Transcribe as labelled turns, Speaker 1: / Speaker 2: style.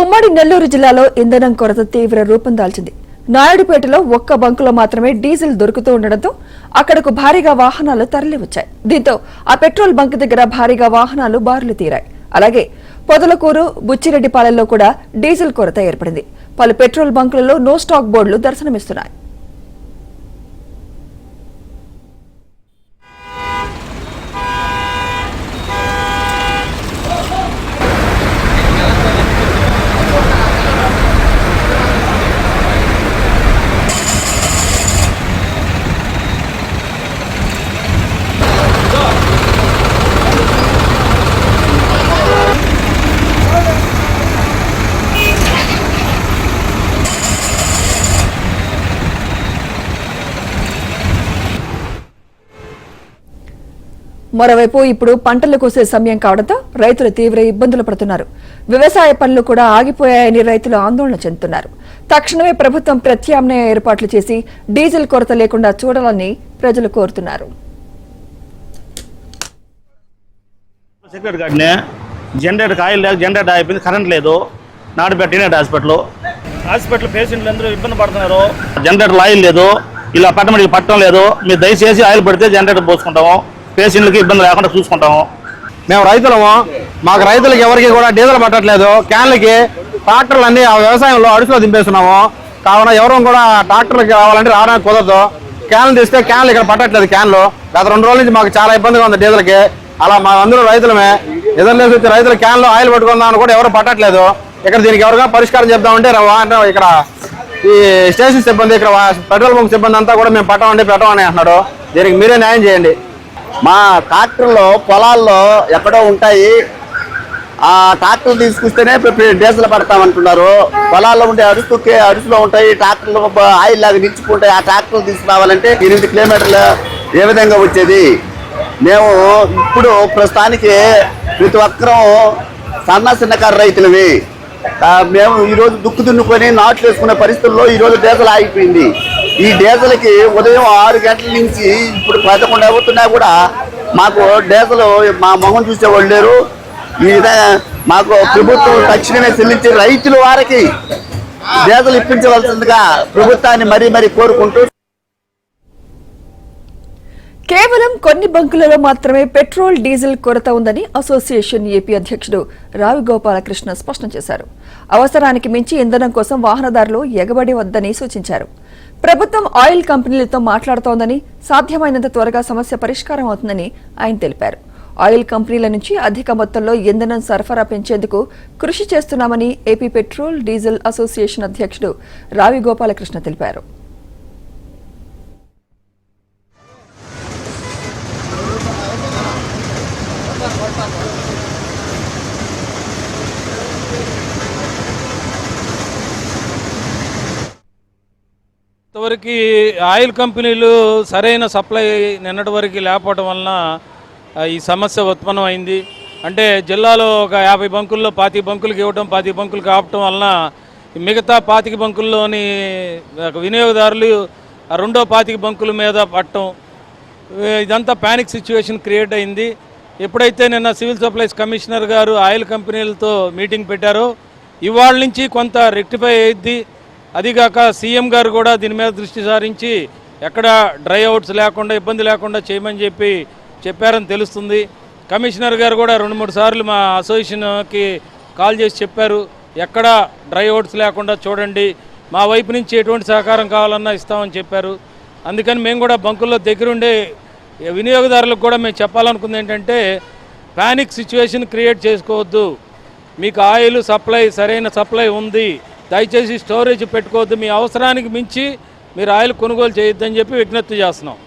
Speaker 1: ఉమ్మడి నెల్లూరు జిల్లాలో ఇంధనం కొరత తీవ్ర రూపం దాల్చింది. నాయుడుపేటలో ఒక్క బంకులో మాత్రమే డీజిల్ దొరుకుతూ ఉండడంతో అక్కడకు భారీగా వాహనాలు తరలివచ్చాయి. దీంతో ఆ పెట్రోల్ బంక్ దగ్గర భారీగా వాహనాలు బారులు తీరాయి. అలాగే పొదలకూరు, బుచ్చిరెడ్డిపాలెంలో కూడా డీజిల్ కొరత ఏర్పడింది. పలు పెట్రోల్ బంకులలో నో స్టాక్ బోర్డులు దర్శనమిస్తున్నాయి. మరోవైపు ఇప్పుడు పంటలు కోసే సమయం కావడంతో రైతులు తీవ్ర ఇబ్బందులు పడుతున్నారు. వ్యవసాయ పనులు కూడా ఆగిపోయాయని రైతులు ఆందోళన చెందుతున్నారు. తక్షణమే ప్రభుత్వం ప్రత్యామ్నాయ ఏర్పాట్లు చేసి డీజిల్ కొరత లేకుండా చూడాలని ప్రజలు కోరుతున్నారు.
Speaker 2: జనరేటర్ ఆయిల్ లేదు, జనరేటర్ అయిపోయింది, కరెంట్ లేదు. నాడుపేట హాస్పిటల్ పేషెంట్లు అందరూ ఇబ్బంది పడుతున్నారు. జనరేటర్ ఆయిల్ లేదు, ఇలా పట్టమడికి పట్టడం లేదు. మీరు దయచేసి ఆయిల్ పడితే జనరేటర్ పోసుకుంటాము, పేషెంట్లకి ఇబ్బంది లేకుండా చూసుకుంటాము.
Speaker 3: మేము రైతులము, మాకు రైతులకి ఎవరికి కూడా డీజిల్ పట్టట్లేదు. క్యాన్లకి ట్రాక్టర్లు అన్ని వ్యవసాయంలో అడుసులో దింపేస్తున్నాము. కావున ఎవరు కూడా ట్రాక్టర్లకి రావాలంటే రావడానికి కుదరదు. క్యాన్లు తీస్తే క్యాన్లు ఇక్కడ పట్టట్లేదు. క్యాన్లు గత 2 రోజుల నుంచి మాకు చాలా ఇబ్బందిగా ఉంది డీజిల్కి. అలా మా అందరూ రైతులమే ఎదురులేసి వచ్చి రైతులు క్యాన్లో ఆయిల్ పట్టుకుందామని కూడా ఎవరు పట్టట్లేదు. ఇక్కడ దీనికి ఎవరిగా పరిష్కారం చెప్దామంటే ఇక్కడ ఈ స్టేషన్ సిబ్బంది, ఇక్కడ పెట్రోల్ బంక్ సిబ్బంది అంతా కూడా మేము పెట్టమని అంటున్నాడు. దీనికి మీరే న్యాయం చేయండి.
Speaker 4: మా ట్రాక్టర్లు పొలాల్లో ఎక్కడో ఉంటాయి. ఆ ట్రాక్టర్లు తీసుకొస్తేనే డీజిల్ పడతామంటున్నారు. పొలాల్లో ఉండే అరుసులో ఉంటాయి ట్రాక్టర్లు, ఆయిల్ లాగా నిలిచిపోతాయి. ఆ ట్రాక్టర్లు తీసుకురావాలంటే 8 కిలోమీటర్లు ఏ విధంగా వచ్చేది? మేము ఇప్పుడు ప్రస్తుతానికి ప్రతి ఒక్కరం చిన్నకారు రైతులవి. మేము ఈరోజు దుక్కు దున్నుకొని నాట్లు వేసుకునే పరిస్థితుల్లో ఈరోజు డీజిల్ ఆగిపోయింది. ఈ డీజిల్కి ఉదయం 6 గంటల నుంచి ఇప్పుడు 11 అవుతున్నా కూడా మాకు డీజిల్ మా మొహం చూసేవాళ్ళు లేరు. ఈ విధంగా మాకు ప్రభుత్వం తక్షణమే చెల్లించి రైతుల వారికి డీజిల్ ఇప్పించవలసిందిగా ప్రభుత్వాన్ని మరీ కోరుకుంటూ,
Speaker 1: కేవలం కొన్ని బంకులలో మాత్రమే పెట్రోల్, డీజిల్ కొరత ఉందని అసోసియేషన్ ఏపీ అధ్యక్షుడు రావి గోపాలకృష్ణ స్పష్టం చేశారు. అవసరానికి మించి ఇంధనం కోసం వాహనదారులు ఎగబడి వద్దని సూచించారు. ప్రభుత్వం ఆయిల్ కంపెనీలతో మాట్లాడుతోందని, సాధ్యమైనంత త్వరగా సమస్య పరిష్కారం అవుతుందని ఆయన తెలిపారు. ఆయిల్ కంపెనీల నుంచి అధిక మొత్తంలో ఇంధనం సరఫరా పెంచేందుకు కృషి చేస్తున్నామని ఏపీ పెట్రోల్, డీజిల్ అసోసియేషన్ అధ్యక్షుడు రావి గోపాలకృష్ణ తెలిపారు.
Speaker 5: ఇంతవరకు ఆయిల్ కంపెనీలు సరైన సప్లై నిన్నటి వరకు లేకపోవడం వలన ఈ సమస్య ఉత్పన్నం అయింది. అంటే జిల్లాలో ఒక 50 బంకుల్లో 25 బంకులకు ఇవ్వడం, 25 బంకులకు ఆపటం వలన మిగతా 25 బంకుల్లోని వినియోగదారులు రెండో 25 బంకుల మీద పట్టడం, ఇదంతా ప్యానిక్ సిచ్యువేషన్ క్రియేట్ అయింది. ఎప్పుడైతే నిన్న సివిల్ సప్లైస్ కమిషనర్ గారు ఆయిల్ కంపెనీలతో మీటింగ్ పెట్టారో ఇవాళ నుంచి కొంత రెక్టిఫై అయ్యిద్ది. అదిగాక సీఎం గారు కూడా దీని మీద దృష్టి సారించి ఎక్కడ డ్రై అవుట్స్ లేకుండా, ఇబ్బంది లేకుండా చేయమని చెప్పారని తెలుస్తుంది. కమిషనర్ గారు కూడా 2-3 సార్లు మా అసోసియేషన్కి కాల్ చేసి చెప్పారు, ఎక్కడ డ్రై అవుట్స్ లేకుండా చూడండి, మా వైపు నుంచి ఎటువంటి సహకారం కావాలన్నా ఇస్తామని చెప్పారు. అందుకని మేము కూడా బంకుల్లో దగ్గరుండే వినియోగదారులకు కూడా మేము చెప్పాలనుకుంది ఏంటంటే, ప్యానిక్ సిచ్యువేషన్ క్రియేట్ చేసుకోవద్దు. మీకు ఆయిల్ సప్లై, సరైన సప్లై ఉంది, దయచేసి స్టోరేజ్ పెట్టుకోవద్దు, మీ అవసరానికి మించి మీరు ఆయిల్ కొనుగోలు చేయొద్దని చెప్పి విజ్ఞప్తి చేస్తున్నాం.